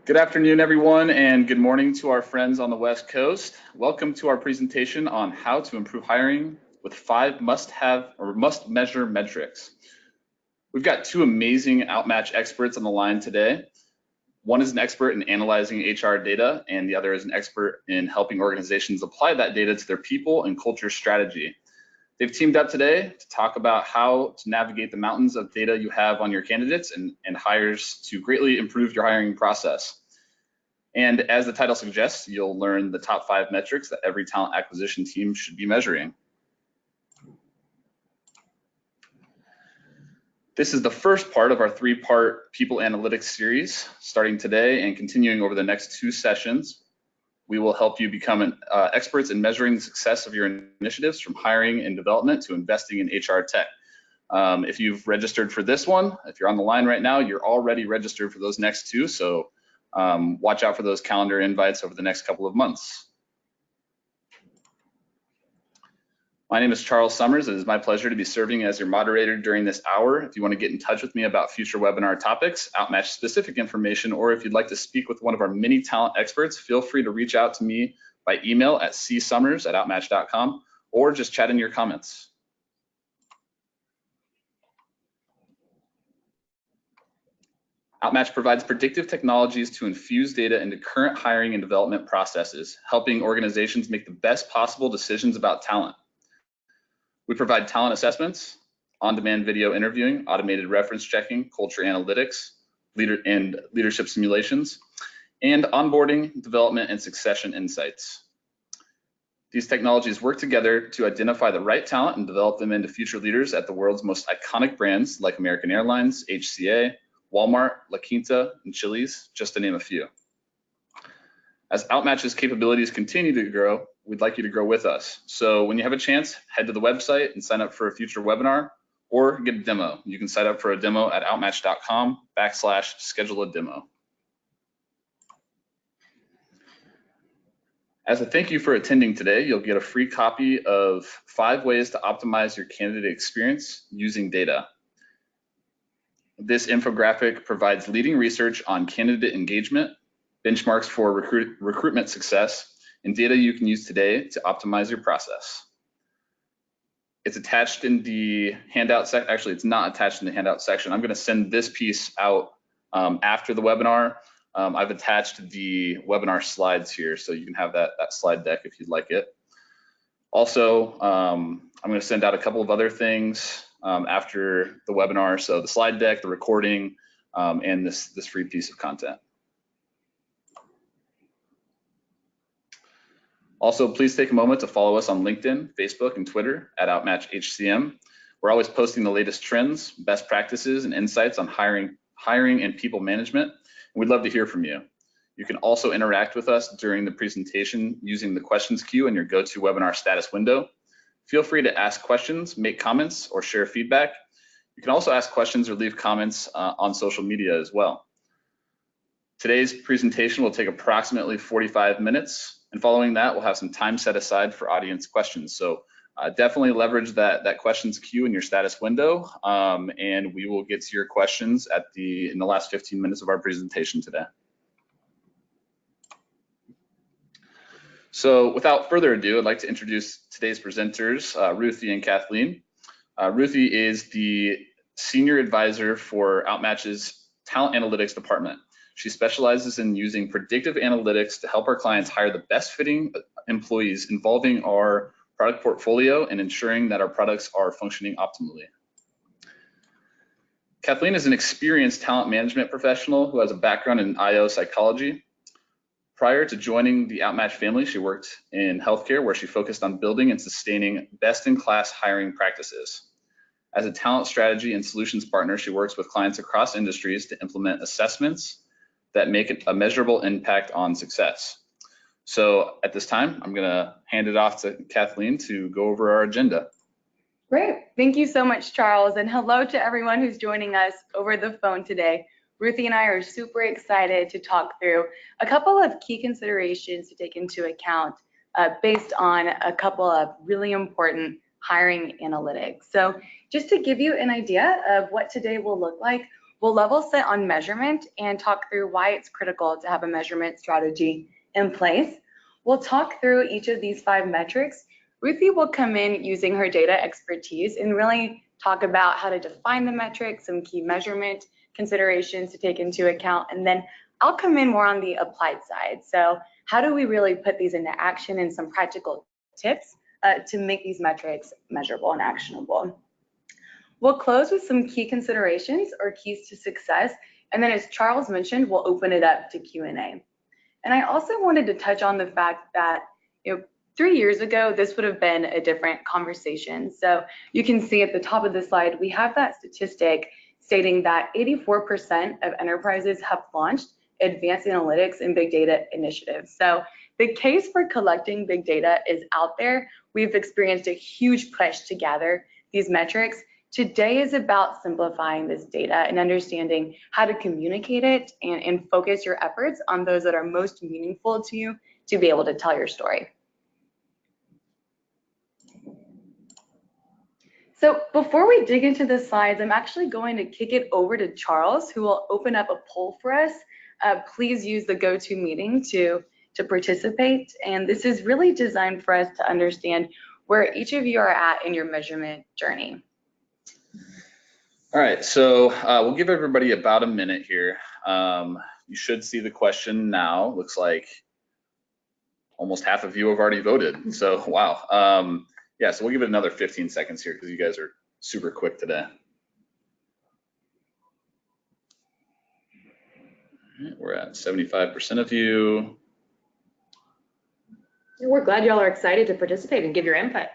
Good afternoon, everyone, and good morning to our friends on the West Coast. Welcome to our presentation on how to improve hiring with 5 must-have or must-measure metrics. We've got 2 amazing Outmatch experts on the line today. One is an expert in analyzing HR data, and the other is an expert in helping organizations apply that data to their people and culture strategy. They've teamed up today to talk about how to navigate the mountains of data you have on your candidates and hires to greatly improve your hiring process. And as the title suggests, you'll learn the top 5 metrics that every talent acquisition team should be measuring. This is the first part of our 3-part People Analytics series, starting today and continuing over the next 2 sessions. We will help you become experts in measuring the success of your initiatives, from hiring and development to investing in HR tech. If you've registered for this one, if you're on the line right now, you're already registered for those next 2, so watch out for those calendar invites over the next couple of months. My name is Charles Summers. It is my pleasure to be serving as your moderator during this hour. If you want to get in touch with me about future webinar topics, Outmatch specific information, or if you'd like to speak with one of our many talent experts, feel free to reach out to me by email at csummers@outmatch.com or just chat in your comments. Outmatch provides predictive technologies to infuse data into current hiring and development processes, helping organizations make the best possible decisions about talent. We provide talent assessments, on-demand video interviewing, automated reference checking, culture analytics, leadership simulations, and onboarding, development, and succession insights. These technologies work together to identify the right talent and develop them into future leaders at the world's most iconic brands like American Airlines, HCA, Walmart, La Quinta, and Chili's, just to name a few. As Outmatch's capabilities continue to grow, we'd like you to grow with us. So when you have a chance, head to the website and sign up for a future webinar or get a demo. You can sign up for a demo at outmatch.com/schedule a demo. As a thank you for attending today, you'll get a free copy of 5 ways to optimize your candidate experience using data. This infographic provides leading research on candidate engagement, benchmarks for recruitment success, and data you can use today to optimize your process. It's attached in the handout section. Actually, it's not attached in the handout section. I'm going to send this piece out after the webinar. I've attached the webinar slides here, so you can have that slide deck if you'd like it. Also, I'm going to send out a couple of other things after the webinar. So the slide deck, the recording, and this free piece of content. Also, please take a moment to follow us on LinkedIn, Facebook, and Twitter at Outmatch HCM. We're always posting the latest trends, best practices, and insights on hiring and people management. And we'd love to hear from you. You can also interact with us during the presentation using the questions queue in your GoToWebinar status window. Feel free to ask questions, make comments, or share feedback. You can also ask questions or leave comments on social media as well. Today's presentation will take approximately 45 minutes. And following that, we'll have some time set aside for audience questions. So definitely leverage that questions queue in your status window, and we will get to your questions in the last 15 minutes of our presentation today. So without further ado, I'd like to introduce today's presenters, Ruthie and Kathleen. Ruthie is the Senior Advisor for Outmatch's Talent Analytics Department. She specializes in using predictive analytics to help our clients hire the best fitting employees, involving our product portfolio and ensuring that our products are functioning optimally. Kathleen is an experienced talent management professional who has a background in IO psychology. Prior to joining the Outmatch family, she worked in healthcare, where she focused on building and sustaining best-in-class hiring practices. As a talent strategy and solutions partner, she works with clients across industries to implement assessments that make a measurable impact on success. So at this time, I'm gonna hand it off to Kathleen to go over our agenda. Great, thank you so much, Charles, and hello to everyone who's joining us over the phone today. Ruthie and I are super excited to talk through a couple of key considerations to take into account based on a couple of really important hiring analytics. So just to give you an idea of what today will look like, We'll level set on measurement and talk through why it's critical to have a measurement strategy in place. We'll talk through each of these 5 metrics. Ruthie will come in using her data expertise and really talk about how to define the metrics, some key measurement considerations to take into account, and then I'll come in more on the applied side. So how do we really put these into action and some practical tips to make these metrics measurable and actionable. We'll close with some key considerations or keys to success, and then as Charles mentioned, we'll open it up to Q&A. And I also wanted to touch on the fact that 3 years ago, this would have been a different conversation. So you can see at the top of the slide, we have that statistic stating that 84% of enterprises have launched advanced analytics and big data initiatives. So the case for collecting big data is out there. We've experienced a huge push to gather these metrics. Today is about simplifying this data and understanding how to communicate it and focus your efforts on those that are most meaningful to you to be able to tell your story. So before we dig into the slides, I'm actually going to kick it over to Charles, who will open up a poll for us. Please use the GoToMeeting to participate. And this is really designed for us to understand where each of you are at in your measurement journey. All right, so we'll give everybody about a minute here. You should see the question now. Looks like almost half of you have already voted. So wow. Yeah, so we'll give it another 15 seconds here because you guys are super quick today. All right, we're at 75% of you. We're glad y'all are excited to participate and give your input.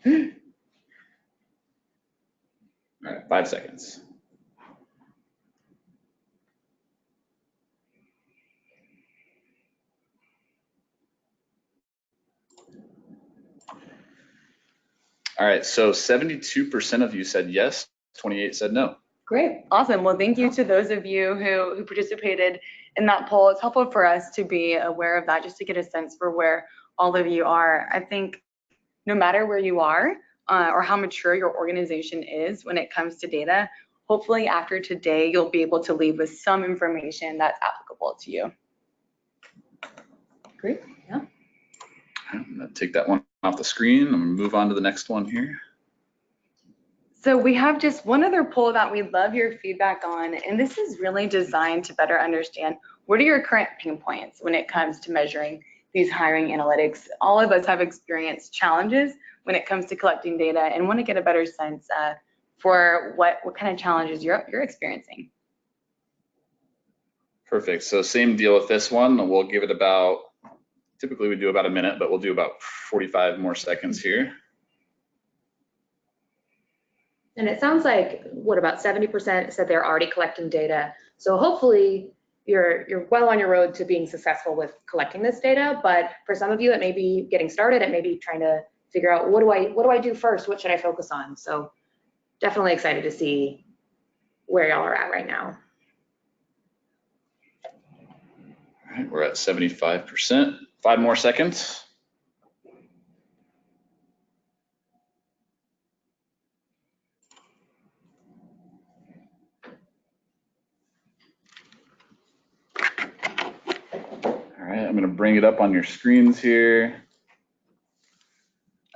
All right, 5 seconds. All right, so 72% of you said yes, 28 said no. Great, awesome. Well, thank you to those of you who participated in that poll. It's helpful for us to be aware of that, just to get a sense for where all of you are. I think no matter where you are or how mature your organization is when it comes to data, hopefully after today, you'll be able to leave with some information that's applicable to you. Great, yeah. I'm gonna take that one off the screen. I'm gonna move on to the next one here. So we have just one other poll that we'd love your feedback on, and this is really designed to better understand what are your current pain points when it comes to measuring these hiring analytics. All of us have experienced challenges when it comes to collecting data and want to get a better sense for what kind of challenges you're experiencing. Perfect, so same deal with this one. We'll give it about, typically we do about a minute, but we'll do about 45 more seconds here. And it sounds like, what, about 70% said they're already collecting data. So hopefully you're well on your road to being successful with collecting this data. But for some of you, it may be getting started. It may be trying to figure out what do I do first? What should I focus on? So definitely excited to see where y'all are at right now. All right, we're at 75%. 5 more seconds. All right, I'm gonna bring it up on your screens here.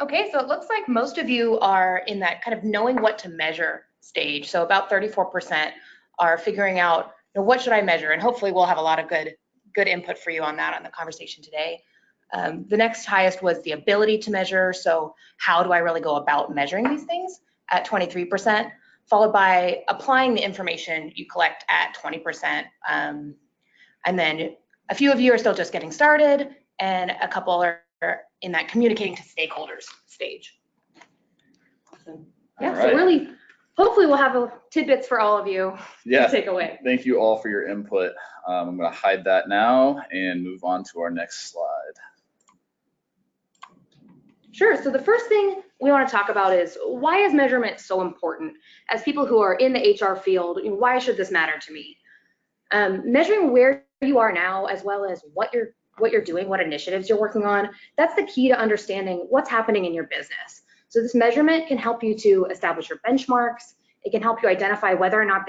Okay, so it looks like most of you are in that kind of knowing what to measure stage. So about 34% are figuring out, what should I measure? And hopefully we'll have a lot of good input for you on that on the conversation today. The next highest was the ability to measure. So how do I really go about measuring these things at 23%, followed by applying the information you collect at 20%. And then a few of you are still just getting started, and a couple are in that communicating to stakeholders stage. Awesome. Yeah, All right. so really, hopefully we'll have tidbits for all of you to take away. Thank you all for your input. I'm gonna hide that now and move on to our next slide. Sure, so the first thing we want to talk about is, why is measurement so important? As people who are in the HR field, why should this matter to me? Measuring where you are now, as well as what you're doing, what initiatives you're working on, that's the key to understanding what's happening in your business. So this measurement can help you to establish your benchmarks, It can help you identify whether or not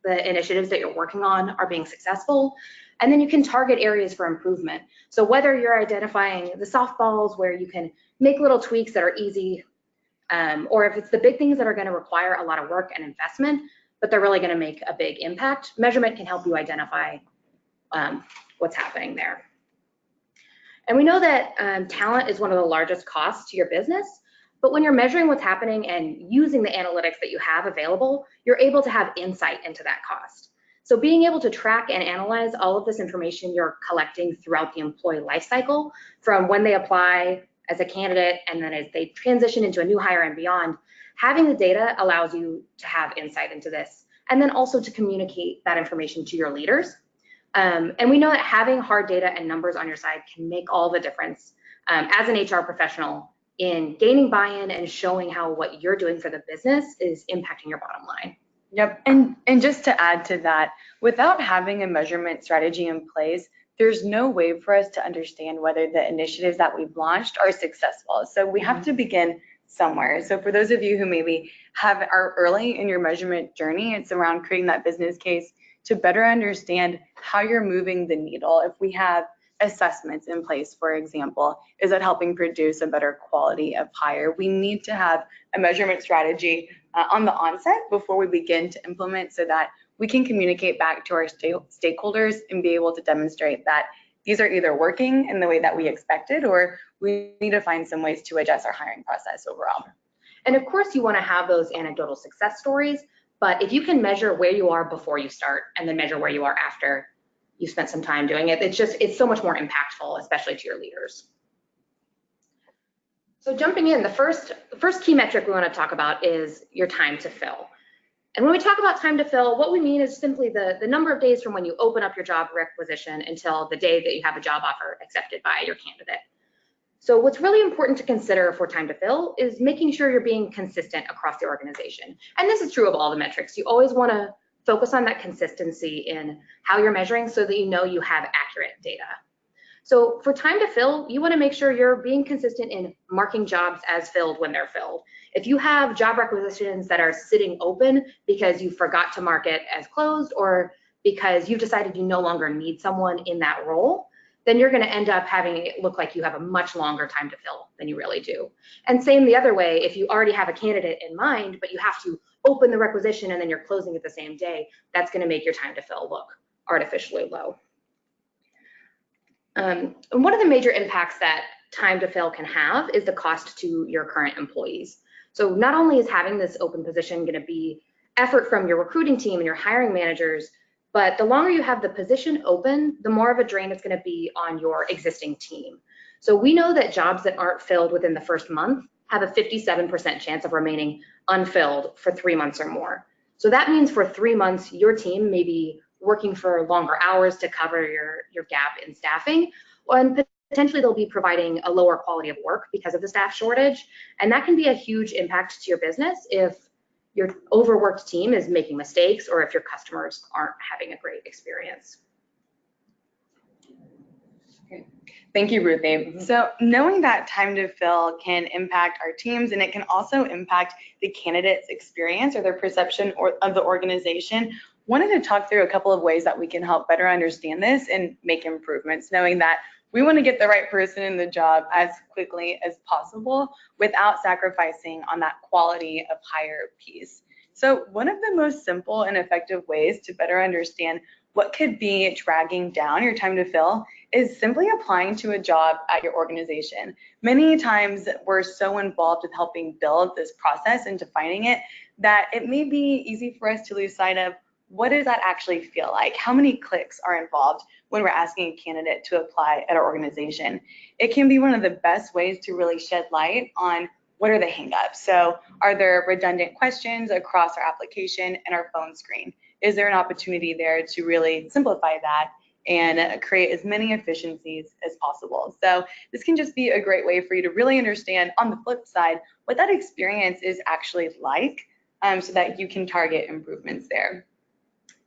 the initiatives that you're working on are being successful. And then you can target areas for improvement. So whether you're identifying the softballs where you can make little tweaks that are easy, or if it's the big things that are going to require a lot of work and investment, but they're really going to make a big impact, measurement can help you identify what's happening there. And we know that talent is one of the largest costs to your business, but when you're measuring what's happening and using the analytics that you have available, you're able to have insight into that cost. So being able to track and analyze all of this information you're collecting throughout the employee lifecycle, from when they apply as a candidate and then as they transition into a new hire and beyond, having the data allows you to have insight into this, and then also to communicate that information to your leaders. And we know that having hard data and numbers on your side can make all the difference as an HR professional in gaining buy-in and showing how what you're doing for the business is impacting your bottom line. Yep, and just to add to that, without having a measurement strategy in place, there's no way for us to understand whether the initiatives that we've launched are successful. So we have to begin somewhere. So for those of you who maybe are early in your measurement journey, it's around creating that business case to better understand how you're moving the needle. If we have assessments in place, for example, is it helping produce a better quality of hire? We need to have a measurement strategy on the onset before we begin to implement, so that we can communicate back to our stakeholders and be able to demonstrate that these are either working in the way that we expected, or we need to find some ways to adjust our hiring process overall. And of course, you want to have those anecdotal success stories, but if you can measure where you are before you start and then measure where you are after you spent some time doing it, it's so much more impactful, especially to your leaders. So jumping in, the first key metric we want to talk about is your time to fill. And when we talk about time to fill, what we mean is simply the number of days from when you open up your job requisition until the day that you have a job offer accepted by your candidate. So what's really important to consider for time to fill is making sure you're being consistent across the organization. And this is true of all the metrics. You always want to focus on that consistency in how you're measuring so that you know you have accurate data. So for time to fill, you want to make sure you're being consistent in marking jobs as filled when they're filled. If you have job requisitions that are sitting open because you forgot to mark it as closed, or because you've decided you no longer need someone in that role, then you're going to end up having it look like you have a much longer time to fill than you really do. And same the other way, if you already have a candidate in mind, but you have to open the requisition and then you're closing it the same day, that's going to make your time to fill look artificially low. And one of the major impacts that time to fill can have is the cost to your current employees. So not only is having this open position going to be effort from your recruiting team and your hiring managers, but the longer you have the position open, the more of a drain it's going to be on your existing team. So we know that jobs that aren't filled within the first month have a 57% chance of remaining unfilled for 3 months or more. So that means for 3 months, your team may be working for longer hours to cover your gap in staffing, and potentially they'll be providing a lower quality of work because of the staff shortage. And that can be a huge impact to your business if your overworked team is making mistakes or if your customers aren't having a great experience. Thank you, Ruthie. So knowing that time to fill can impact our teams, and it can also impact the candidate's experience or their perception of the organization, wanted to talk through a couple of ways that we can help better understand this and make improvements, knowing that we want to get the right person in the job as quickly as possible without sacrificing on that quality of hire piece. So one of the most simple and effective ways to better understand what could be dragging down your time to fill is simply applying to a job at your organization. Many times we're so involved with helping build this process and defining it that it may be easy for us to lose sight of what does that actually feel like? How many clicks are involved when we're asking a candidate to apply at our organization? It can be one of the best ways to really shed light on what are the hangups. So are there redundant questions across our application and our phone screen? Is there an opportunity there to really simplify that and create as many efficiencies as possible? So this can just be a great way for you to really understand on the flip side what that experience is actually like, so that you can target improvements there.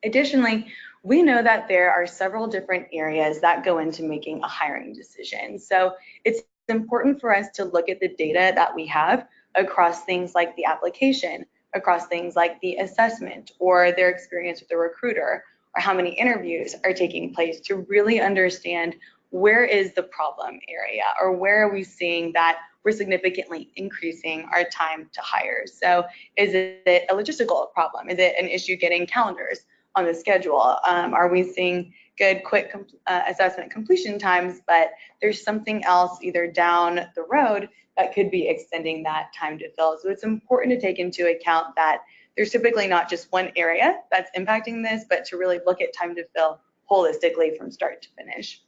Additionally, we know that there are several different areas that go into making a hiring decision. So it's important for us to look at the data that we have across things like the application, across things like the assessment or their experience with the recruiter, or how many interviews are taking place, to really understand where is the problem area, or where are we seeing that we're significantly increasing our time to hire. So is it a logistical problem? Is it an issue getting calendars on the schedule? Are we seeing good, quick assessment completion times, but there's something else either down the road that could be extending that time to fill? So it's important to take into account that there's typically not just one area that's impacting this, but to really look at time to fill holistically from start to finish.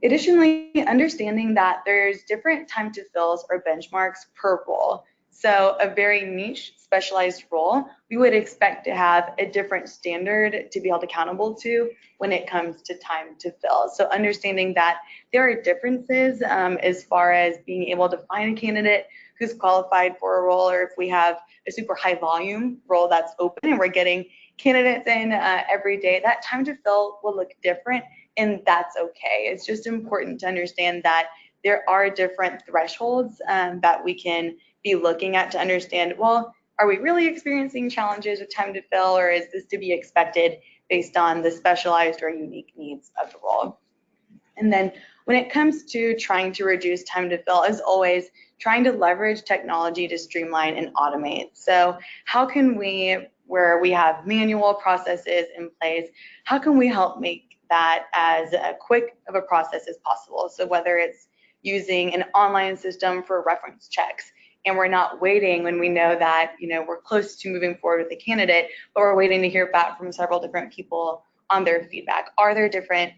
Additionally, understanding that there's different time to fills or benchmarks per role. So a very niche specialized role, we would expect to have a different standard to be held accountable to when it comes to time to fill. So understanding that there are differences as far as being able to find a candidate who's qualified for a role, or if we have a super high volume role that's open and we're getting candidates in every day, that time to fill will look different, and that's okay. It's just important to understand that there are different thresholds that we can be looking at to understand, well, are we really experiencing challenges with time to fill, or is this to be expected based on the specialized or unique needs of the role? And then when it comes to trying to reduce time to fill, as always, trying to leverage technology to streamline and automate. So how can we, where we have manual processes in place, how can we help make that as quick of a process as possible? So whether it's using an online system for reference checks, and we're not waiting when we know that, you know, we're close to moving forward with a candidate, but we're waiting to hear back from several different people on their feedback. Are there different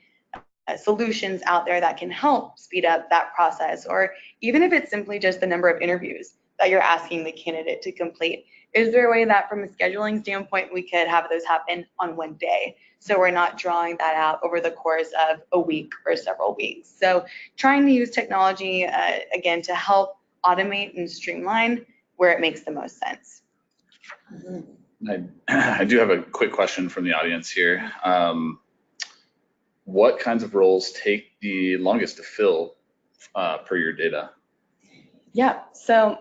solutions out there that can help speed up that process? Or even if it's simply just the number of interviews that you're asking the candidate to complete, is there a way that from a scheduling standpoint we could have those happen on one day, so we're not drawing that out over the course of a week or several weeks? So trying to use technology again to help automate and streamline where it makes the most sense. I do have a quick question from the audience here. What kinds of roles take the longest to fill per your data? Yeah, so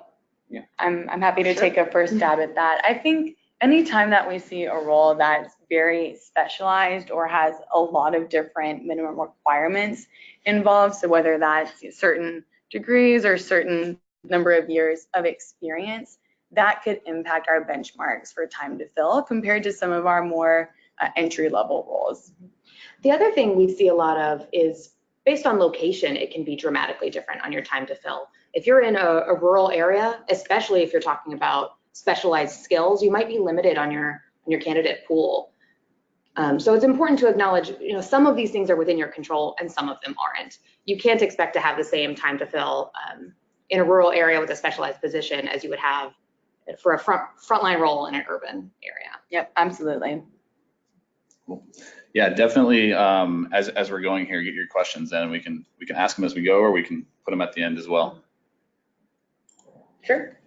I'm happy to take a first stab at that. I think anytime that we see a role that's very specialized or has a lot of different minimum requirements involved, so whether that's certain degrees or certain number of years of experience, that could impact our benchmarks for time to fill compared to some of our more entry-level roles. The other thing we see a lot of is based on location, it can be dramatically different on your time to fill. If you're in a rural area, especially if you're talking about specialized skills, you might be limited on your candidate pool. So it's important to acknowledge, you know, some of these things are within your control and some of them aren't. You can't expect to have the same time to fill in a rural area with a specialized position as you would have for a frontline role in an urban area. Yep, absolutely. Cool. Yeah, definitely. As we're going here, get your questions in. We can ask them as we go, or we can put them at the end as well. Sure.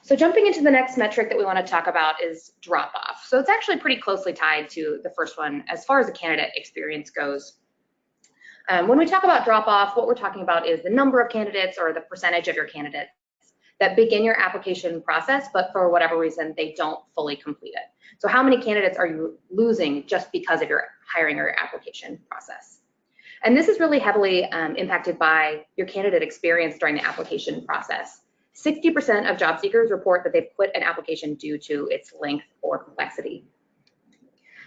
So jumping into the next metric that we want to talk about is drop off. So it's actually pretty closely tied to the first one as far as the candidate experience goes. When we talk about drop off, what we're talking about is the number of candidates or the percentage of your candidates that begin your application process, but for whatever reason, they don't fully complete it. So how many candidates are you losing just because of your hiring or application process? And this is really heavily impacted by your candidate experience during the application process. 60% of job seekers report that they've quit an application due to its length or complexity.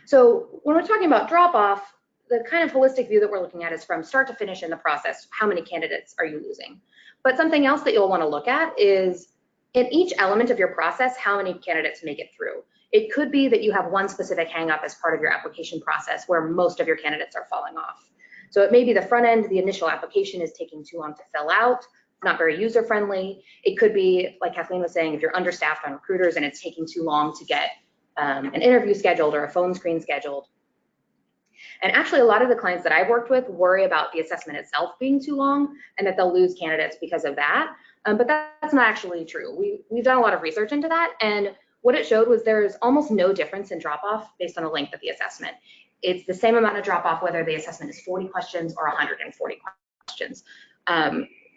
So when we're talking about drop off, the kind of holistic view that we're looking at is from start to finish in the process, how many candidates are you losing? But something else that you'll want to look at is in each element of your process, how many candidates make it through. It could be that you have one specific hang up as part of your application process where most of your candidates are falling off. So it may be the front end, the initial application is taking too long to fill out, not very user friendly. It could be, like Kathleen was saying, if you're understaffed on recruiters and it's taking too long to get an interview scheduled or a phone screen scheduled. And actually, a lot of the clients that I've worked with worry about the assessment itself being too long and that they'll lose candidates because of that. But that's not actually true. We've done a lot of research into that, and what it showed was there's almost no difference in drop-off based on the length of the assessment. It's the same amount of drop-off whether the assessment is 40 questions or 140 questions.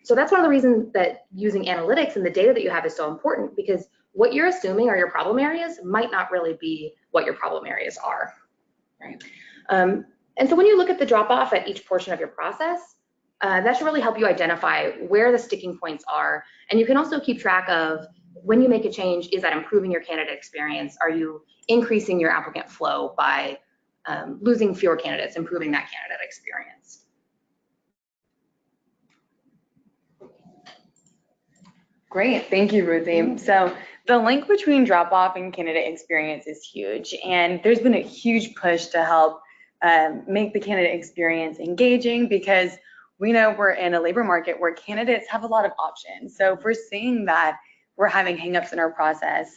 So that's one of the reasons that using analytics and the data that you have is so important, because what you're assuming are your problem areas might not really be what your problem areas are. Right. And so when you look at the drop off at each portion of your process, that should really help you identify where the sticking points are. And you can also keep track of when you make a change, is that improving your candidate experience? Are you increasing your applicant flow by losing fewer candidates, improving that candidate experience? Great, thank you, Ruthie. So the link between drop-off and candidate experience is huge, and there's been a huge push to help make the candidate experience engaging, because we know we're in a labor market where candidates have a lot of options. So if we're seeing that we're having hangups in our process,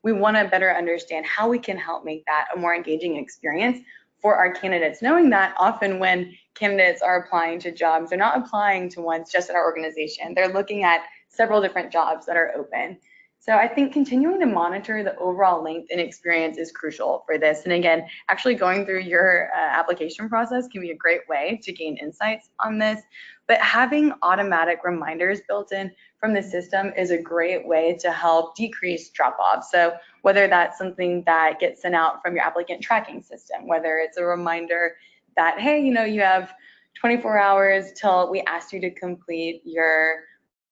we want to better understand how we can help make that a more engaging experience for our candidates, knowing that often when candidates are applying to jobs, they're not applying to ones just at our organization. They're looking at several different jobs that are open. So I think continuing to monitor the overall length and experience is crucial for this. And again, actually going through your application process can be a great way to gain insights on this. But having automatic reminders built in from the system is a great way to help decrease drop-off. So whether that's something that gets sent out from your applicant tracking system, whether it's a reminder that, hey, you know, you have 24 hours till we asked you to complete your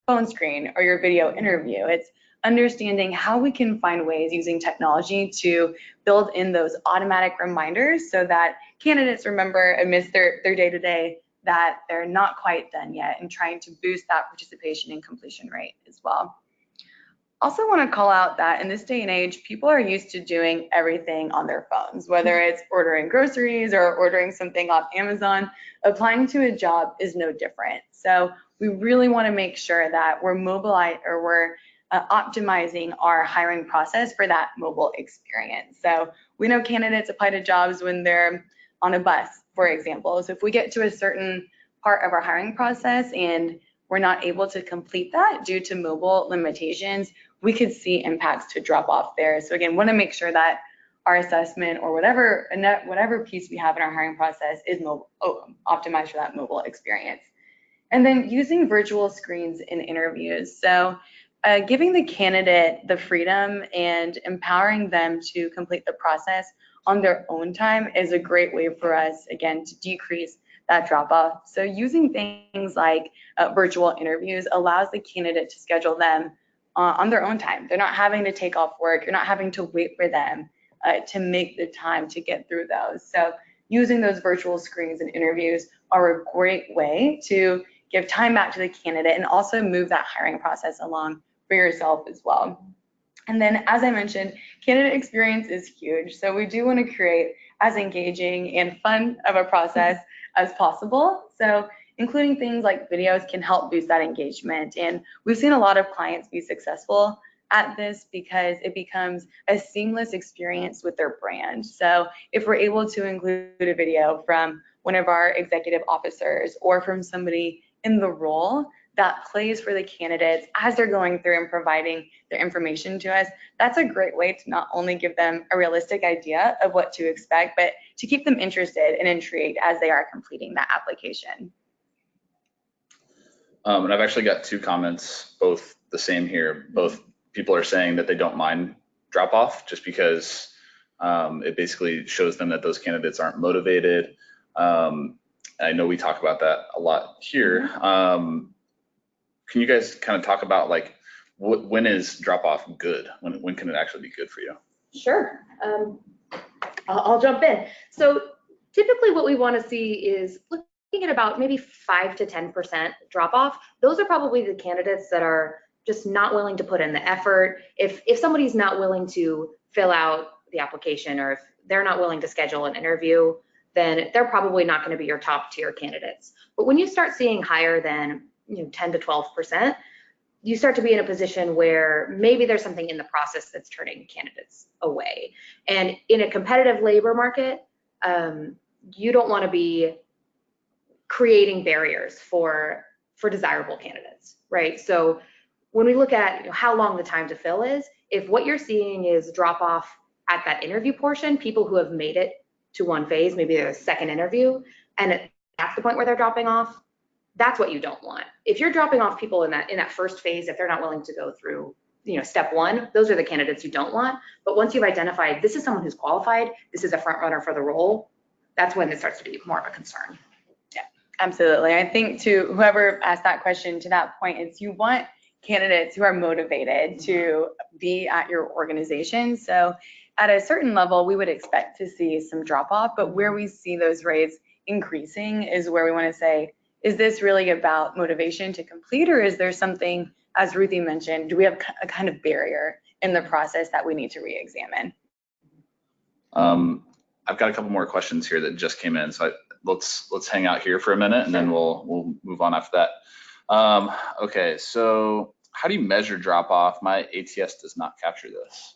phone screen or your video interview. It's understanding how we can find ways using technology to build in those automatic reminders so that candidates remember amidst their day-to-day that they're not quite done yet, and trying to boost that participation and completion rate as well. Also want to call out that in this day and age, people are used to doing everything on their phones, whether it's ordering groceries or ordering something off Amazon. Applying to a job is no different. So we really want to make sure that we're optimizing our hiring process for that mobile experience. So we know candidates apply to jobs when they're on a bus, for example. So if we get to a certain part of our hiring process and we're not able to complete that due to mobile limitations, we could see impacts to drop off there. So again, want to make sure that our assessment or whatever piece we have in our hiring process is optimized for that mobile experience. And then using virtual screens in interviews. So giving the candidate the freedom and empowering them to complete the process on their own time is a great way for us, again, to decrease that drop off. So using things like virtual interviews allows the candidate to schedule them on their own time. They're not having to take off work. You're not having to wait for them to make the time to get through those. So using those virtual screens and interviews are a great way to give time back to the candidate and also move that hiring process along for yourself as well. And then, as I mentioned, candidate experience is huge. So we do want to create as engaging and fun of a process as possible. So including things like videos can help boost that engagement. And we've seen a lot of clients be successful at this because it becomes a seamless experience with their brand. So if we're able to include a video from one of our executive officers or from somebody in the role that plays for the candidates as they're going through and providing their information to us, that's a great way to not only give them a realistic idea of what to expect, but to keep them interested and intrigued as they are completing that application. And I've actually got two comments, both the same here. Both people are saying that they don't mind drop off just because it basically shows them that those candidates aren't motivated. I know we talk about that a lot here. Can you guys kind of talk about like when is drop off good? When can it actually be good for you? Sure. I'll jump in. So typically what we want to see is looking at about maybe 5 to 10% drop off. Those are probably the candidates that are just not willing to put in the effort. If somebody's not willing to fill out the application, or if they're not willing to schedule an interview, then they're probably not going to be your top tier candidates. But when you start seeing higher than 10 to 12%, you start to be in a position where maybe there's something in the process that's turning candidates away. And in a competitive labor market, you don't want to be creating barriers for desirable candidates, right? So when we look at how long the time to fill is, if what you're seeing is drop off at that interview portion, people who have made it to one phase, maybe a second interview, and that's the point where they're dropping off, that's what you don't want. If you're dropping off people in that first phase, if they're not willing to go through step one, those are the candidates you don't want. But once you've identified this is someone who's qualified, this is a front runner for the role, that's when it starts to be more of a concern. Yeah, absolutely. I think to whoever asked that question, to that point, it's you want candidates who are motivated to be at your organization. So at a certain level, we would expect to see some drop off, but where we see those rates increasing is where we want to say, is this really about motivation to complete, or is there something, as Ruthie mentioned, do we have a kind of barrier in the process that we need to re-examine? I've got a couple more questions here that just came in, so let's hang out here for a minute, and then we'll move on after that. Okay, so how do you measure drop off? My ATS does not capture this.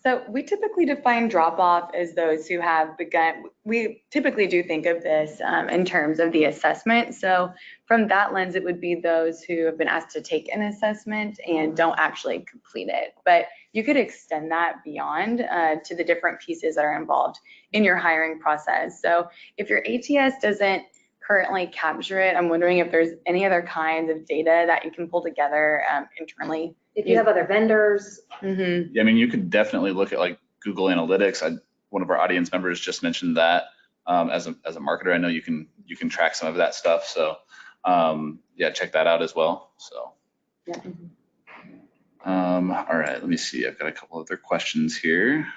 So we typically define drop off as those who have begun, we typically do think of this in terms of the assessment. So from that lens, it would be those who have been asked to take an assessment and don't actually complete it. But you could extend that beyond to the different pieces that are involved in your hiring process. So if your ATS doesn't currently capture it, I'm wondering if there's any other kinds of data that you can pull together internally. If you have other vendors. Mm-hmm. Yeah, I mean, you could definitely look at like Google Analytics. One of our audience members just mentioned that. As a marketer, I know you can track some of that stuff. So yeah, check that out as well. So Yeah. all right, let me see. I've got a couple other questions here.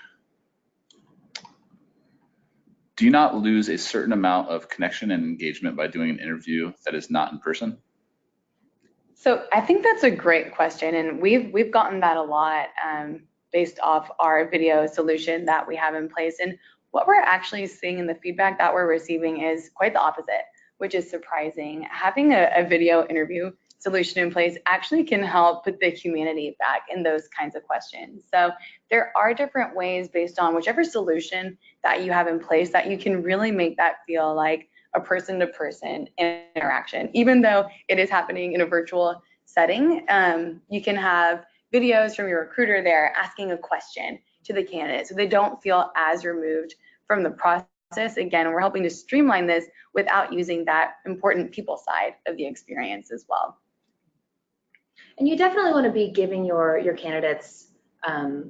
Do you not lose a certain amount of connection and engagement by doing an interview that is not in person? So I think that's a great question, and we've gotten that a lot based off our video solution that we have in place. And what we're actually seeing in the feedback that we're receiving is quite the opposite, which is surprising. Having a video interview solution in place actually can help put the humanity back in those kinds of questions. So there are different ways based on whichever solution that you have in place that you can really make that feel like a person-to-person interaction. Even though it is happening in a virtual setting, you can have videos from your recruiter there asking a question to the candidate so they don't feel as removed from the process. Again, we're helping to streamline this without using that important people side of the experience as well. And you definitely want to be giving your candidates a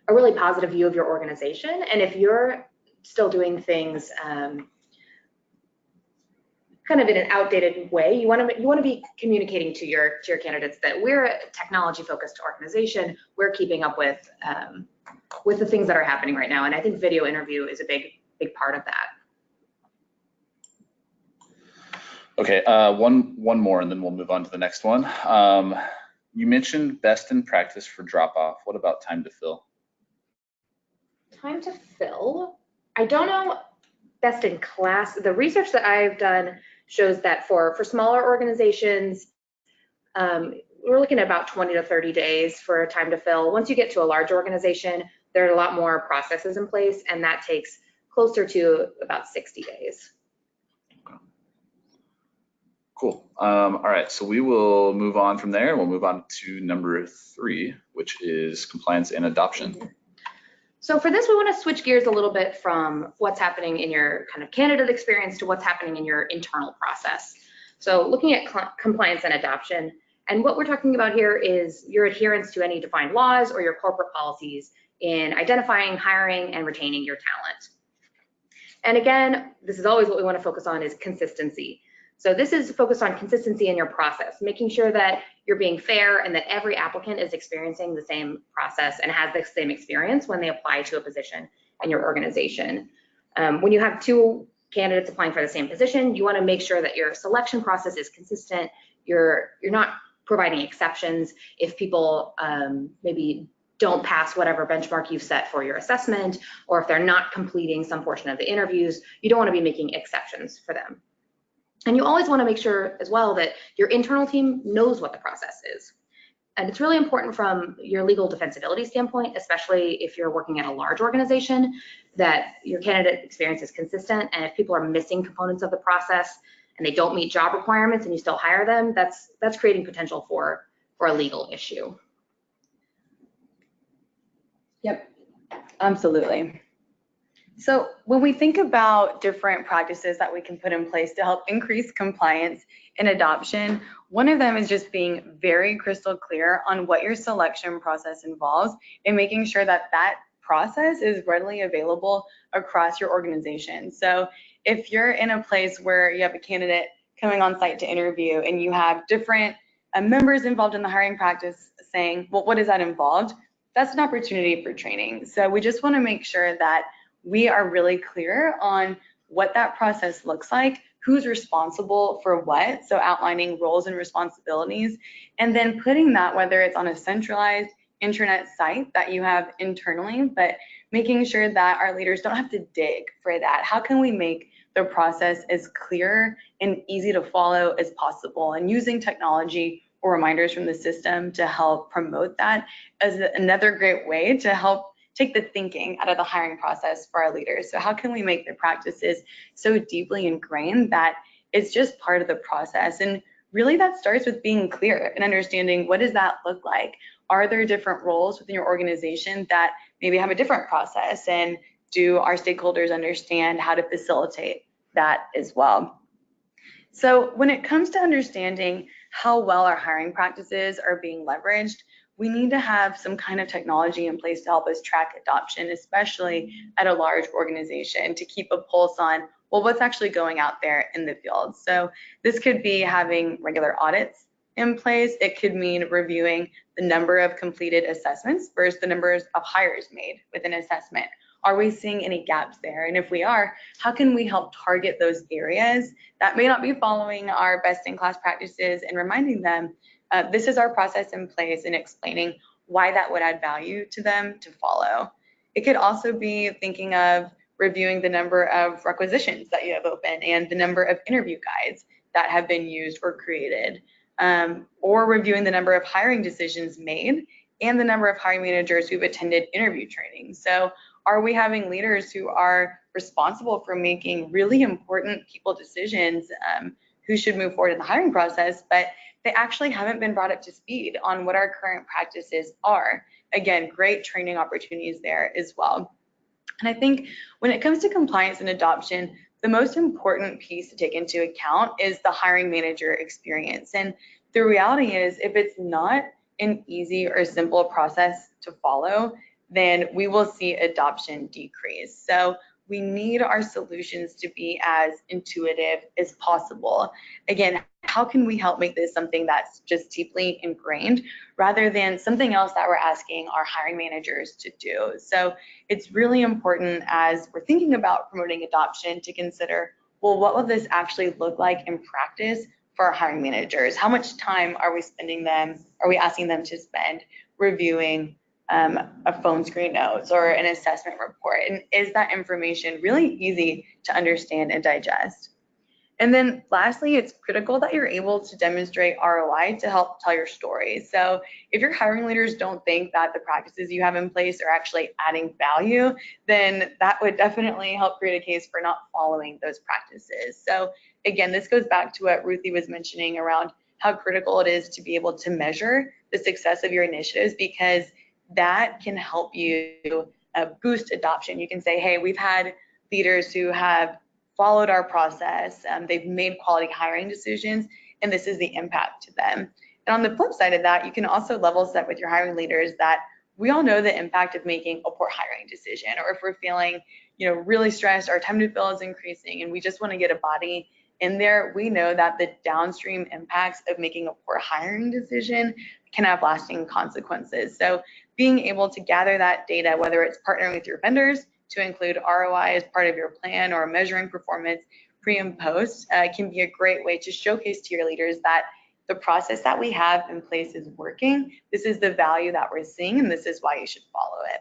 really positive view of your organization. And if you're still doing things kind of in an outdated way, you want to be communicating to your candidates that we're a technology-focused organization. We're keeping up with the things that are happening right now, and I think video interview is a big part of that. Okay, one more, and then we'll move on to the next one. You mentioned best in practice for drop off. What about time to fill? Time to fill? I don't know. Best in class. The research that I've done shows that for smaller organizations, we're looking at about 20 to 30 days for time to fill. Once you get to a large organization, there are a lot more processes in place, and that takes closer to about 60 days. Cool. All right, so we will move on from there. We'll move on to number 3, which is compliance and adoption. So for this, we want to switch gears a little bit from what's happening in your kind of candidate experience to what's happening in your internal process. So looking at compliance and adoption, and what we're talking about here is your adherence to any defined laws or your corporate policies in identifying, hiring, and retaining your talent. And again, this is always what we want to focus on is consistency. So this is focused on consistency in your process, making sure that you're being fair and that every applicant is experiencing the same process and has the same experience when they apply to a position in your organization. When you have 2 candidates applying for the same position, you want to make sure that your selection process is consistent. You're not providing exceptions if people maybe don't pass whatever benchmark you've set for your assessment, or if they're not completing some portion of the interviews, you don't want to be making exceptions for them. And you always want to make sure as well that your internal team knows what the process is. And it's really important from your legal defensibility standpoint, especially if you're working at a large organization, that your candidate experience is consistent. And if people are missing components of the process and they don't meet job requirements and you still hire them, that's creating potential for a legal issue. Yep, absolutely. So when we think about different practices that we can put in place to help increase compliance and adoption, one of them is just being very crystal clear on what your selection process involves and making sure that that process is readily available across your organization. So if you're in a place where you have a candidate coming on site to interview and you have different members involved in the hiring practice saying, well, what does that involve? That's an opportunity for training. So we just want to make sure that we are really clear on what that process looks like, who's responsible for what, so outlining roles and responsibilities, and then putting that, whether it's on a centralized intranet site that you have internally, but making sure that our leaders don't have to dig for that. How can we make the process as clear and easy to follow as possible, and using technology or reminders from the system to help promote that as another great way to help take the thinking out of the hiring process for our leaders. So how can we make their practices so deeply ingrained that it's just part of the process? And really that starts with being clear and understanding, what does that look like? Are there different roles within your organization that maybe have a different process? And do our stakeholders understand how to facilitate that as well? So when it comes to understanding how well our hiring practices are being leveraged, we need to have some kind of technology in place to help us track adoption, especially at a large organization, to keep a pulse on, well, what's actually going out there in the field. So this could be having regular audits in place. It could mean reviewing the number of completed assessments versus the numbers of hires made with an assessment. Are we seeing any gaps there? And if we are, how can we help target those areas that may not be following our best-in-class practices and reminding them this is our process in place, and explaining why that would add value to them to follow. It could also be thinking of reviewing the number of requisitions that you have open and the number of interview guides that have been used or created, or reviewing the number of hiring decisions made and the number of hiring managers who've attended interview training. So are we having leaders who are responsible for making really important people decisions who should move forward in the hiring process, but they actually haven't been brought up to speed on what our current practices are? Again, great training opportunities there as well. And I think when it comes to compliance and adoption, the most important piece to take into account is the hiring manager experience. And the reality is, if it's not an easy or simple process to follow, then we will see adoption decrease. So we need our solutions to be as intuitive as possible. Again, how can we help make this something that's just deeply ingrained rather than something else that we're asking our hiring managers to do? So it's really important, as we're thinking about promoting adoption, to consider, well, what will this actually look like in practice for our hiring managers? How much time are we asking them to spend reviewing a phone screen notes or an assessment report? And is that information really easy to understand and digest? And then lastly, it's critical that you're able to demonstrate ROI to help tell your story. So if your hiring leaders don't think that the practices you have in place are actually adding value, then that would definitely help create a case for not following those practices. So again, this goes back to what Ruthie was mentioning around how critical it is to be able to measure the success of your initiatives, because that can help you boost adoption. You can say, hey, we've had leaders who have followed our process, they've made quality hiring decisions, and this is the impact to them. And on the flip side of that, you can also level set with your hiring leaders that we all know the impact of making a poor hiring decision, or if we're feeling, really stressed, our time to fill is increasing, and we just want to get a body in there, we know that the downstream impacts of making a poor hiring decision can have lasting consequences. So being able to gather that data, whether it's partnering with your vendors to include ROI as part of your plan or measuring performance pre and post, can be a great way to showcase to your leaders that the process that we have in place is working. This is the value that we're seeing, and this is why you should follow it.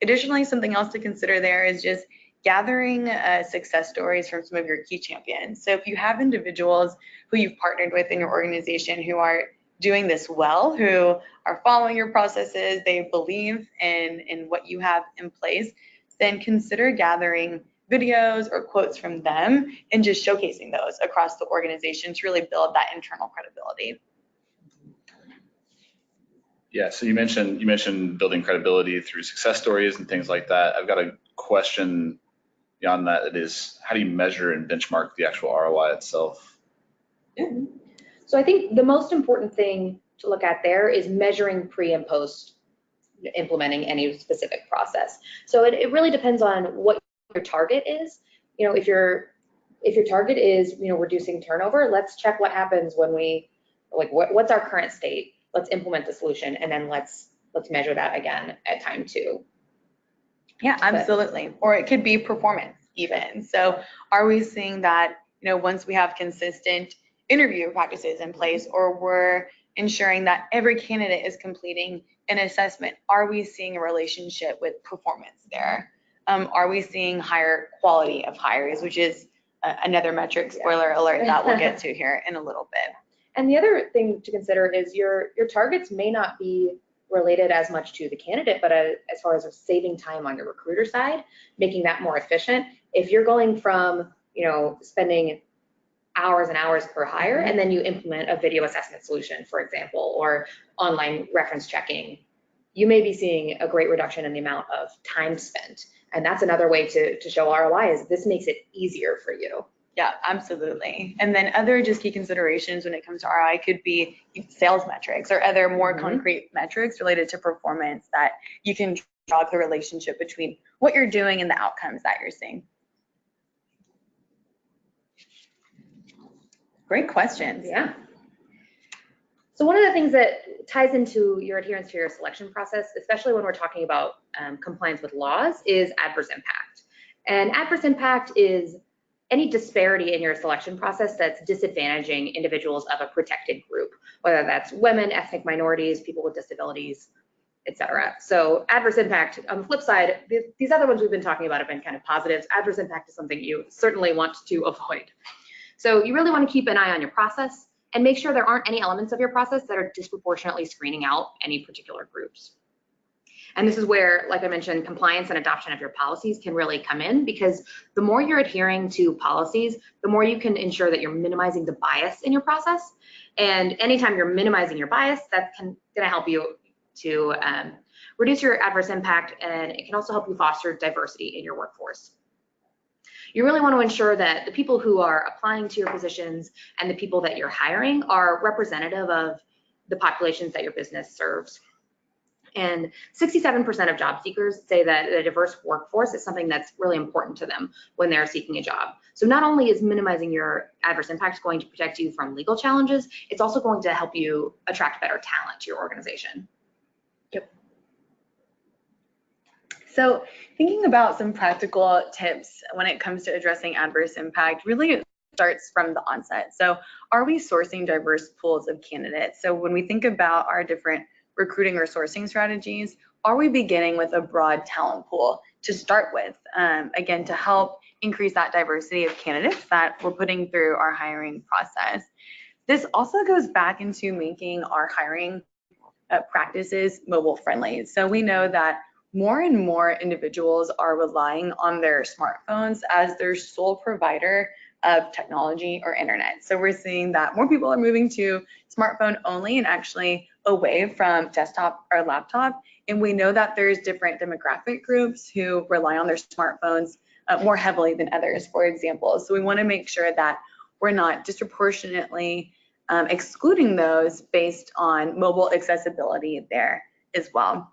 Additionally, something else to consider there is just gathering success stories from some of your key champions. So if you have individuals who you've partnered with in your organization who are doing this well, who are following your processes, they believe in what you have in place, then consider gathering videos or quotes from them and just showcasing those across the organization to really build that internal credibility. Yeah, so you mentioned building credibility through success stories and things like that. I've got a question beyond that, it is how do you measure and benchmark the actual ROI itself? So I think the most important thing to look at there is measuring pre and post implementing any specific process. So it really depends on what your target is. You know, if your target is, you know, reducing turnover, let's check what happens when we, like, what's our current state? Let's implement the solution, and then let's measure that again at time 2. Yeah, absolutely. Or it could be performance even. So are we seeing that, you know, once we have consistent interview practices in place, or we're ensuring that every candidate is completing an assessment, are we seeing a relationship with performance there? Are we seeing higher quality of hires, which is another metric, spoiler alert, that we'll get to here in a little bit. And the other thing to consider is your targets may not be related as much to the candidate, but as far as saving time on your recruiter side, making that more efficient. If you're going from, you know, spending hours and hours per hire, and then you implement a video assessment solution, for example, or online reference checking, you may be seeing a great reduction in the amount of time spent. And that's another way to show ROI, is this makes it easier for you. Yeah, absolutely. And then other just key considerations when it comes to ROI could be sales metrics or other more concrete metrics related to performance that you can draw the relationship between what you're doing and the outcomes that you're seeing. Great questions. Yeah. So one of the things that ties into your adherence to your selection process, especially when we're talking about compliance with laws, is adverse impact. And adverse impact is any disparity in your selection process that's disadvantaging individuals of a protected group, whether that's women, ethnic minorities, people with disabilities, etc. So adverse impact, on the flip side, these other ones we've been talking about have been kind of positives. Adverse impact is something you certainly want to avoid. So you really want to keep an eye on your process and make sure there aren't any elements of your process that are disproportionately screening out any particular groups. And this is where, like I mentioned, compliance and adoption of your policies can really come in, because the more you're adhering to policies, the more you can ensure that you're minimizing the bias in your process. And anytime you're minimizing your bias, that's going to help you to reduce your adverse impact, and it can also help you foster diversity in your workforce. You really want to ensure that the people who are applying to your positions and the people that you're hiring are representative of the populations that your business serves. And 67% of job seekers say that a diverse workforce is something that's really important to them when they're seeking a job. So not only is minimizing your adverse impact going to protect you from legal challenges, it's also going to help you attract better talent to your organization. Yep. So thinking about some practical tips when it comes to addressing adverse impact, really it starts from the onset. So are we sourcing diverse pools of candidates? So when we think about our different recruiting or sourcing strategies, are we beginning with a broad talent pool to start with, again, to help increase that diversity of candidates that we're putting through our hiring process? This also goes back into making our hiring practices mobile friendly. So we know that more and more individuals are relying on their smartphones as their sole provider of technology or internet. So we're seeing that more people are moving to smartphone only and actually away from desktop or laptop. And we know that there's different demographic groups who rely on their smartphones more heavily than others, for example. So we want to make sure that we're not disproportionately excluding those based on mobile accessibility there as well.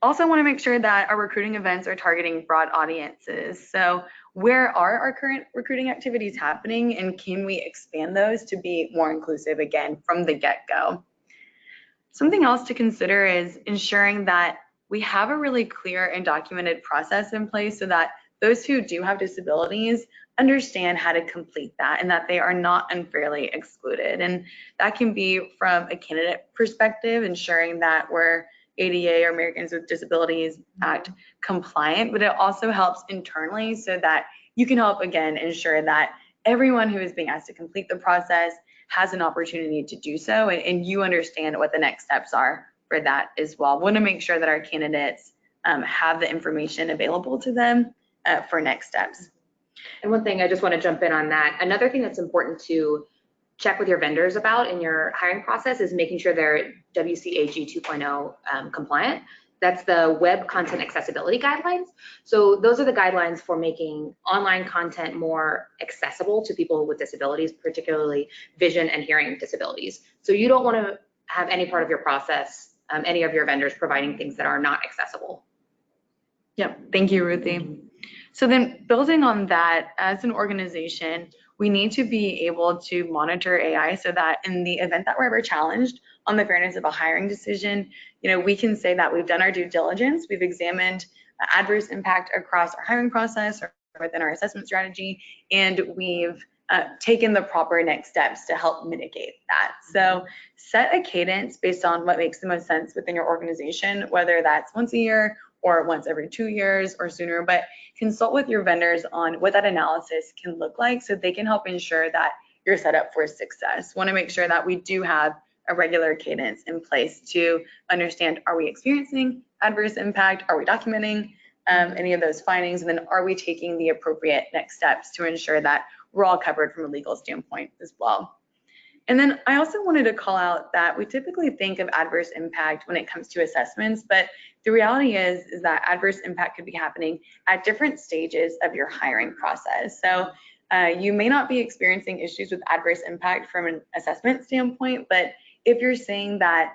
Also want to make sure that our recruiting events are targeting broad audiences. So where are our current recruiting activities happening, and can we expand those to be more inclusive again from the get-go? Something else to consider is ensuring that we have a really clear and documented process in place so that those who do have disabilities understand how to complete that and that they are not unfairly excluded. And that can be from a candidate perspective, ensuring that we're ADA or Americans with Disabilities Act compliant, but it also helps internally so that you can help, again, ensure that everyone who is being asked to complete the process has an opportunity to do so, and you understand what the next steps are for that as well. We want to make sure that our candidates have the information available to them for next steps. And one thing I just want to jump in on that, another thing that's important to check with your vendors about in your hiring process is making sure they're WCAG 2.0 compliant. That's the Web Content Accessibility Guidelines. So those are the guidelines for making online content more accessible to people with disabilities, particularly vision and hearing disabilities. So you don't want to have any part of your process, any of your vendors providing things that are not accessible. Yep, thank you, Ruthie. So then building on that, as an organization, we need to be able to monitor AI so that in the event that we're ever challenged on the fairness of a hiring decision, we can say that we've done our due diligence, we've examined adverse impact across our hiring process or within our assessment strategy, and we've taken the proper next steps to help mitigate that. So set a cadence based on what makes the most sense within your organization, whether that's once a year or once every 2 years or sooner, but consult with your vendors on what that analysis can look like so they can help ensure that you're set up for success. Want to make sure that we do have a regular cadence in place to understand, are we experiencing adverse impact? Are we documenting any of those findings? And then are we taking the appropriate next steps to ensure that we're all covered from a legal standpoint as well? And then I also wanted to call out that we typically think of adverse impact when it comes to assessments, but the reality is that adverse impact could be happening at different stages of your hiring process. So you may not be experiencing issues with adverse impact from an assessment standpoint, but if you're saying that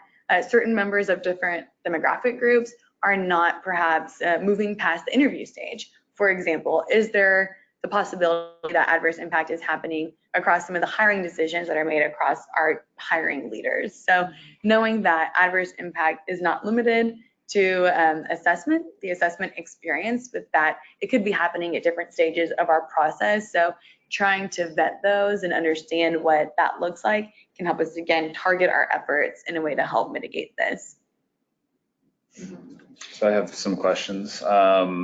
certain members of different demographic groups are not perhaps moving past the interview stage, for example, is there the possibility that adverse impact is happening across some of the hiring decisions that are made across our hiring leaders? So knowing that adverse impact is not limited to assessment, the assessment experience, but that it could be happening at different stages of our process. So trying to vet those and understand what that looks like can help us, again, target our efforts in a way to help mitigate this. So I have some questions. I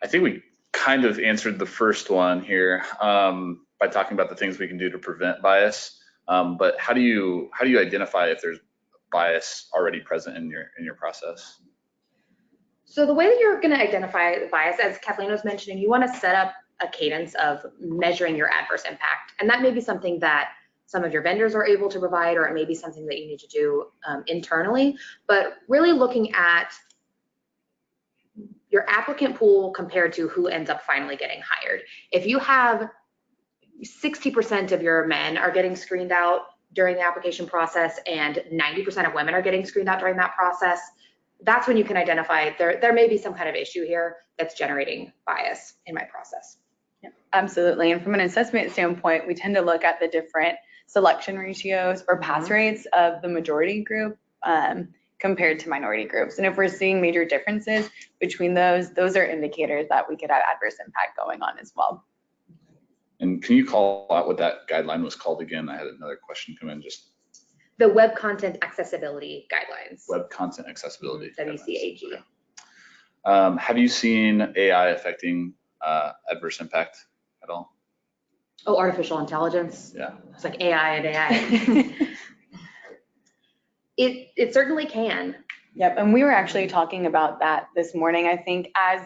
think we kind of answered the first one here by talking about the things we can do to prevent bias. But how do you identify if there's bias already present in your process? So the way that you're going to identify the bias, as Kathleen was mentioning, you want to set up a cadence of measuring your adverse impact. And that may be something that some of your vendors are able to provide, or it may be something that you need to do internally, but really looking at your applicant pool compared to who ends up finally getting hired. If you have 60% of your men are getting screened out during the application process and 90% of women are getting screened out during that process, that's when you can identify there may be some kind of issue here that's generating bias in my process. Yeah, absolutely. And from an assessment standpoint, we tend to look at the different selection ratios or pass rates of the majority group compared to minority groups. And if we're seeing major differences between those are indicators that we could have adverse impact going on as well. And can you call out what that guideline was called again? I had another question come in. Just the Web Content Accessibility Guidelines. Web Content Accessibility. WCAG. Okay. Have you seen AI affecting adverse impact at all? Oh, artificial intelligence. Yeah. It's like AI and AI. It certainly can. Yep, and we were actually talking about that this morning. I think as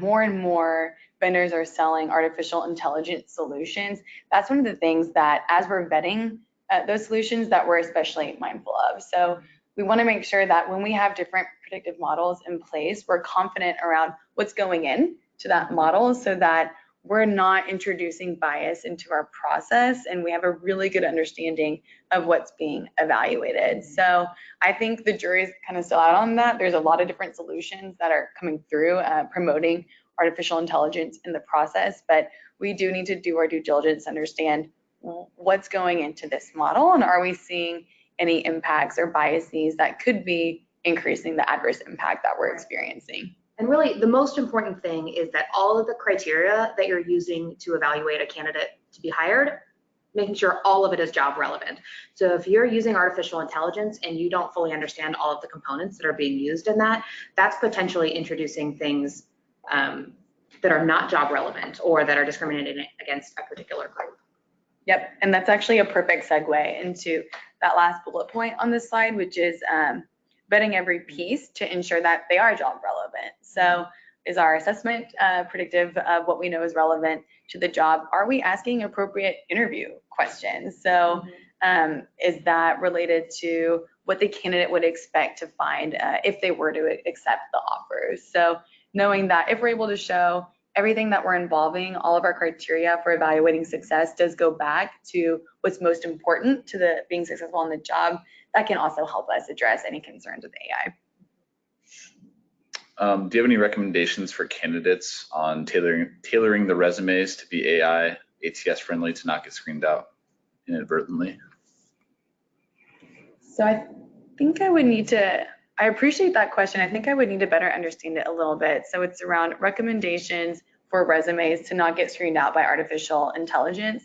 more and more vendors are selling artificial intelligence solutions, that's one of the things that as we're vetting those solutions that we're especially mindful of. So we want to make sure that when we have different predictive models in place, we're confident around what's going in to that model so that we're not introducing bias into our process and we have a really good understanding of what's being evaluated. So I think the jury's kind of still out on that. There's a lot of different solutions that are coming through promoting artificial intelligence in the process, but we do need to do our due diligence to understand what's going into this model and are we seeing any impacts or biases that could be increasing the adverse impact that we're experiencing. And really, the most important thing is that all of the criteria that you're using to evaluate a candidate to be hired, making sure all of it is job relevant. So if you're using artificial intelligence and you don't fully understand all of the components that are being used in that, that's potentially introducing things that are not job relevant or that are discriminating against a particular group. Yep, and that's actually a perfect segue into that last bullet point on this slide, which is vetting every piece to ensure that they are job relevant. So is our assessment predictive of what we know is relevant to the job? Are we asking appropriate interview questions? So is that related to what the candidate would expect to find if they were to accept the offer. So knowing that if we're able to show everything that we're involving, all of our criteria for evaluating success does go back to what's most important to the being successful in the job, that can also help us address any concerns with AI. Do you have any recommendations for candidates on tailoring the resumes to be AI, ATS friendly to not get screened out inadvertently? So I think I would need to, I appreciate that question. I think I would need to better understand it a little bit. So it's around recommendations for resumes to not get screened out by artificial intelligence.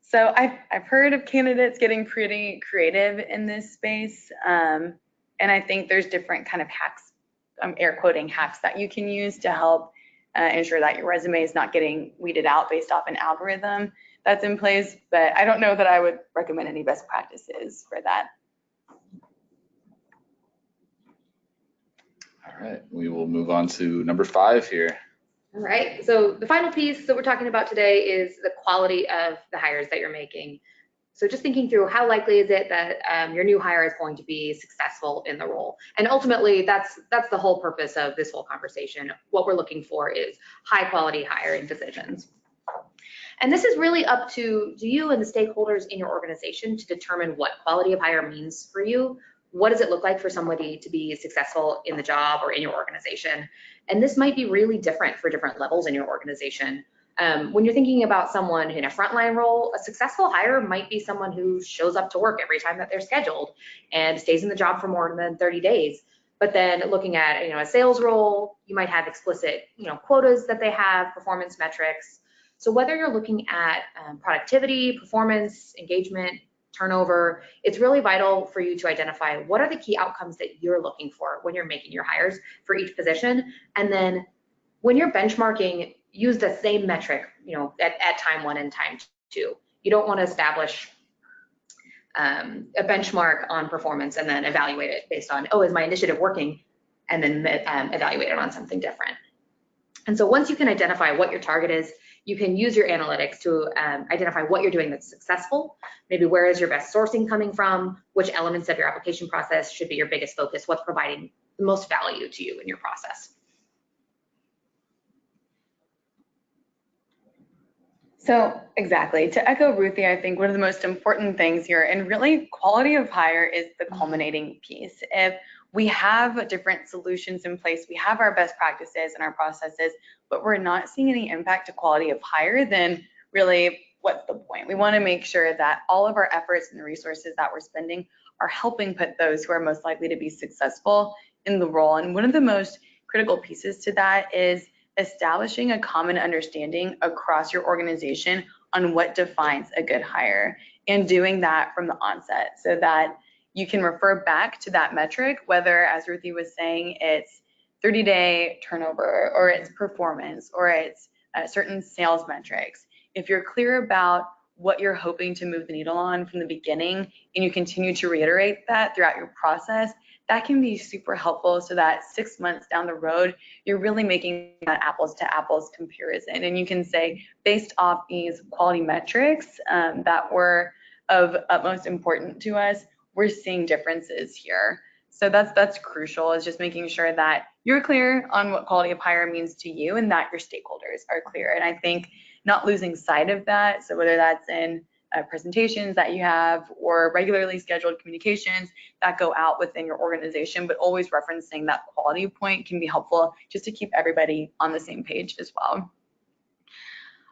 So I've heard of candidates getting pretty creative in this space. And I think there's different kind of hacks, I'm air quoting hacks, that you can use to help ensure that your resume is not getting weeded out based off an algorithm that's in place. But I don't know that I would recommend any best practices for that. All right, we will move on to number 5 here. All right, so the final piece that we're talking about today is the quality of the hires that you're making. So just thinking through, how likely is it that your new hire is going to be successful in the role? And ultimately, that's the whole purpose of this whole conversation. What we're looking for is high quality hiring decisions. And this is really up to you and the stakeholders in your organization to determine what quality of hire means for you. What does it look like for somebody to be successful in the job or in your organization? And this might be really different for different levels in your organization. When you're thinking about someone in a frontline role, a successful hire might be someone who shows up to work every time that they're scheduled and stays in the job for more than 30 days. But then looking at a sales role, you might have explicit quotas that they have, performance metrics. So whether you're looking at productivity, performance, engagement, turnover, it's really vital for you to identify what are the key outcomes that you're looking for when you're making your hires for each position. And then when you're benchmarking, use the same metric, at time 1 and time 2. You don't want to establish a benchmark on performance and then evaluate it based on, is my initiative working? And then evaluate it on something different. And so once you can identify what your target is, you can use your analytics to identify what you're doing that's successful. Maybe where is your best sourcing coming from? Which elements of your application process should be your biggest focus? What's providing the most value to you in your process? So exactly, to echo Ruthie, I think one of the most important things here, and really quality of hire is the culminating piece. If we have different solutions in place, we have our best practices and our processes, but we're not seeing any impact to quality of hire, then really what's the point? We want to make sure that all of our efforts and the resources that we're spending are helping put those who are most likely to be successful in the role. And one of the most critical pieces to that is establishing a common understanding across your organization on what defines a good hire, and doing that from the onset so that you can refer back to that metric, whether, as Ruthie was saying, it's 30-day turnover or it's performance or it's certain sales metrics. If you're clear about what you're hoping to move the needle on from the beginning and you continue to reiterate that throughout your process, that can be super helpful so that 6 months down the road, you're really making that apples to apples comparison. And you can say, based off these quality metrics that were of utmost importance to us, we're seeing differences here. So that's crucial, is just making sure that you're clear on what quality of hire means to you and that your stakeholders are clear. And I think not losing sight of that, so whether that's in presentations that you have or regularly scheduled communications that go out within your organization, but always referencing that quality point can be helpful just to keep everybody on the same page as well.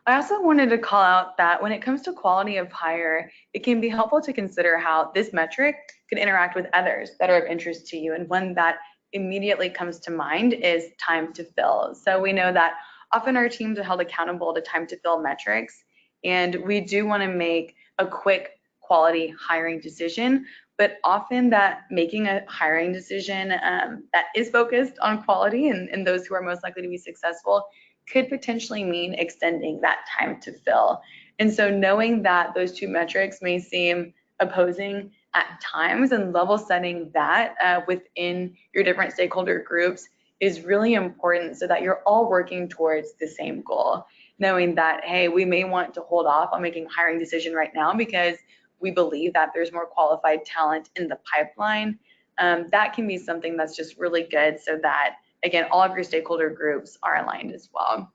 I also wanted to call out that when it comes to quality of hire, it can be helpful to consider how this metric could interact with others that are of interest to you. And one that immediately comes to mind is time to fill. So we know that often our teams are held accountable to time to fill metrics, and we do want to make a quick quality hiring decision, but often that making a hiring decision that is focused on quality and those who are most likely to be successful could potentially mean extending that time to fill. And so knowing that those two metrics may seem opposing at times and level setting that within your different stakeholder groups is really important so that you're all working towards the same goal. Knowing that, hey, we may want to hold off on making a hiring decision right now because we believe that there's more qualified talent in the pipeline, that can be something that's just really good so that, again, all of your stakeholder groups are aligned as well.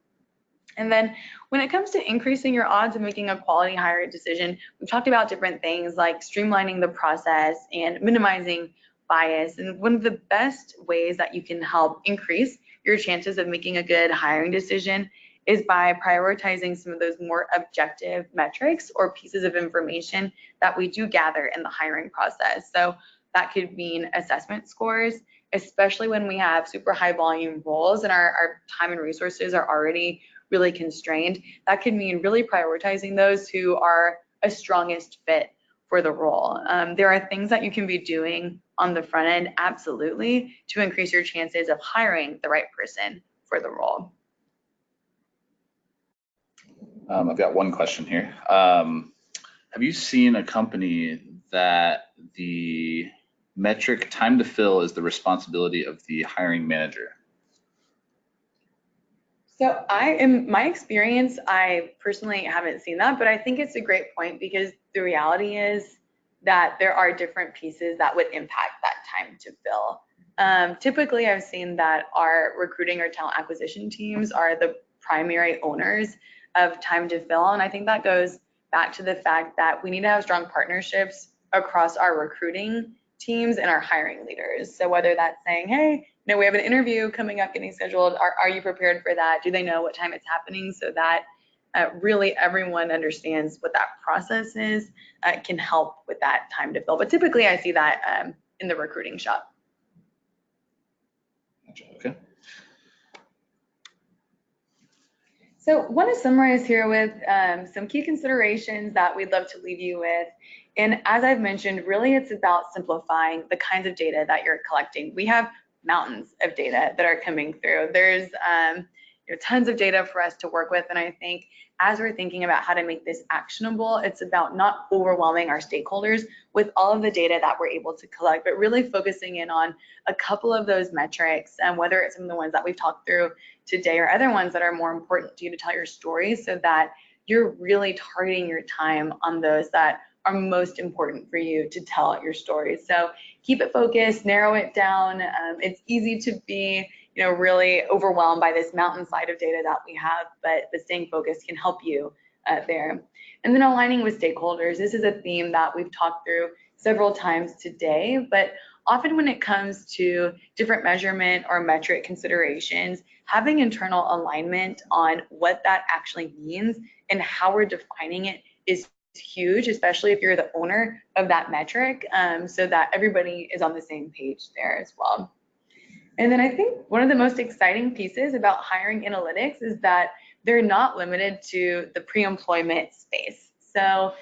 And then when it comes to increasing your odds of making a quality hire decision, we've talked about different things like streamlining the process and minimizing bias. And one of the best ways that you can help increase your chances of making a good hiring decision is by prioritizing some of those more objective metrics or pieces of information that we do gather in the hiring process. So that could mean assessment scores, especially when we have super high volume roles and our time and resources are already really constrained. That could mean really prioritizing those who are a strongest fit for the role. There are things that you can be doing on the front end, absolutely, to increase your chances of hiring the right person for the role. I've got one question here. Have you seen a company that the metric time to fill is the responsibility of the hiring manager? So in my experience, I personally haven't seen that, but I think it's a great point because the reality is that there are different pieces that would impact that time to fill. Typically, I've seen that our recruiting or talent acquisition teams are the primary owners of time to fill, and I think that goes back to the fact that we need to have strong partnerships across our recruiting teams and our hiring leaders. So whether that's saying, hey, we have an interview coming up, getting scheduled. Are you prepared for that? Do they know what time it's happening so that really everyone understands what that process is, can help with that time to fill. But typically I see that in the recruiting shop. Okay. So I want to summarize here with some key considerations that we'd love to leave you with. And as I've mentioned, really it's about simplifying the kinds of data that you're collecting. We have mountains of data that are coming through. There's tons of data for us to work with. And I think as we're thinking about how to make this actionable, it's about not overwhelming our stakeholders with all of the data that we're able to collect, but really focusing in on a couple of those metrics, and whether it's some of the ones that we've talked through today or other ones that are more important to you to tell your story, so that you're really targeting your time on those that are most important for you to tell your story. So keep it focused, narrow it down. It's easy to be really overwhelmed by this mountainside of data that we have, but the staying focused can help you there. And then aligning with stakeholders. This is a theme that we've talked through several times today, but often when it comes to different measurement or metric considerations, having internal alignment on what that actually means and how we're defining it is huge, especially if you're the owner of that metric, so that everybody is on the same page there as well. And then I think one of the most exciting pieces about hiring analytics is that they're not limited to the pre-employment space. So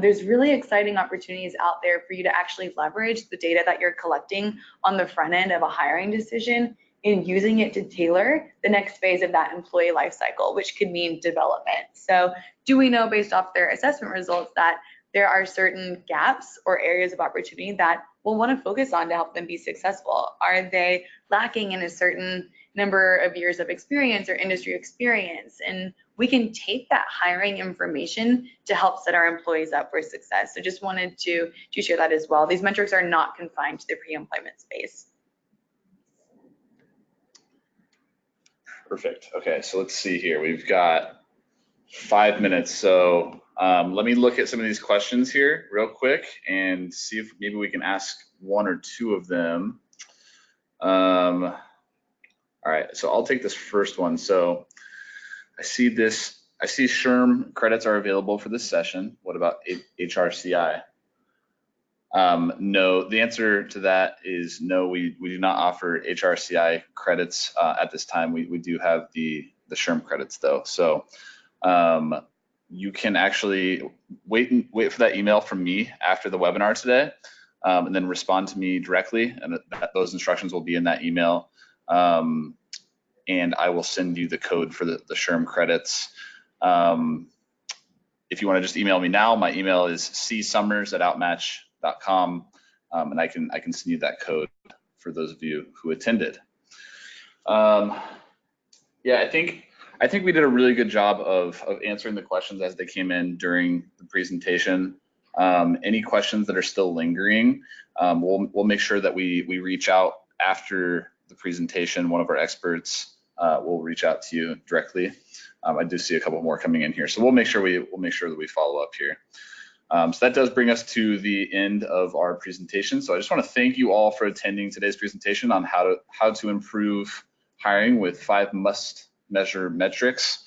there's really exciting opportunities out there for you to actually leverage the data that you're collecting on the front end of a hiring decision and using it to tailor the next phase of that employee life cycle, which could mean development. So do we know based off their assessment results that there are certain gaps or areas of opportunity that we'll want to focus on to help them be successful? Are they lacking in a certain number of years of experience or industry experience? And we can take that hiring information to help set our employees up for success. So just wanted to share that as well. These metrics are not confined to the pre-employment space. Perfect. Okay, so let's see here. We've got 5 minutes. So let me look at some of these questions here real quick and see if maybe we can ask one or two of them. All right, so I'll take this first one. So I see SHRM credits are available for this session. What about HRCI? No, the answer to that is no, we do not offer HRCI credits at this time. We do have the SHRM credits though. So you can actually wait for that email from me after the webinar today, and then respond to me directly, and those instructions will be in that email. And I will send you the code for the SHRM credits. If you want to just email me now, my email is csummers@outmatch.com, and I can send you that code for those of you who attended. Yeah, I think we did a really good job of answering the questions as they came in during the presentation. Any questions that are still lingering, we'll make sure that we reach out after the presentation. One of our experts will reach out to you directly. I do see a couple more coming in here, so we'll make sure that we follow up here. So that does bring us to the end of our presentation. So I just want to thank you all for attending today's presentation on how to improve hiring with 5 must-measure metrics.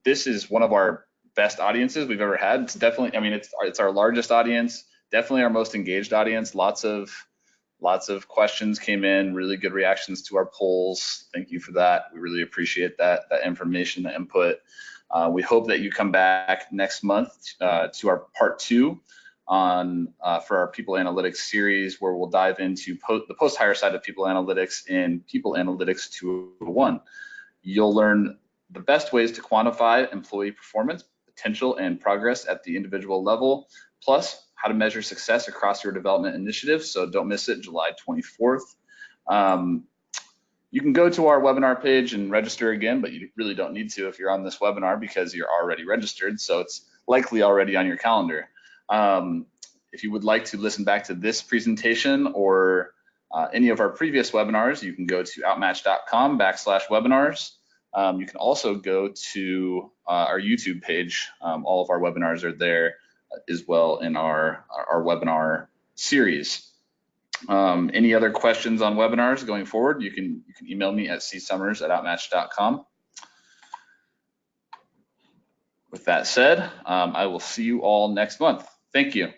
This is one of our best audiences we've ever had. It's definitely, I mean, it's our largest audience, definitely our most engaged audience. Lots of questions came in, really good reactions to our polls. Thank you for that. We really appreciate that information, the input. We hope that you come back next month to our part 2 on for our people analytics series, where we'll dive into the post-hire side of people analytics in People Analytics 201. You'll learn the best ways to quantify employee performance, potential, and progress at the individual level, plus how to measure success across your development initiatives. So don't miss it, July 24th. You can go to our webinar page and register again, but you really don't need to if you're on this webinar because you're already registered, so it's likely already on your calendar. If you would like to listen back to this presentation or any of our previous webinars, you can go to outmatch.com/webinars. You can also go to our YouTube page. All of our webinars are there as well in our webinar series. Any other questions on webinars going forward, you can email me at csummers@outmatch.com. With that said, I will see you all next month. Thank you.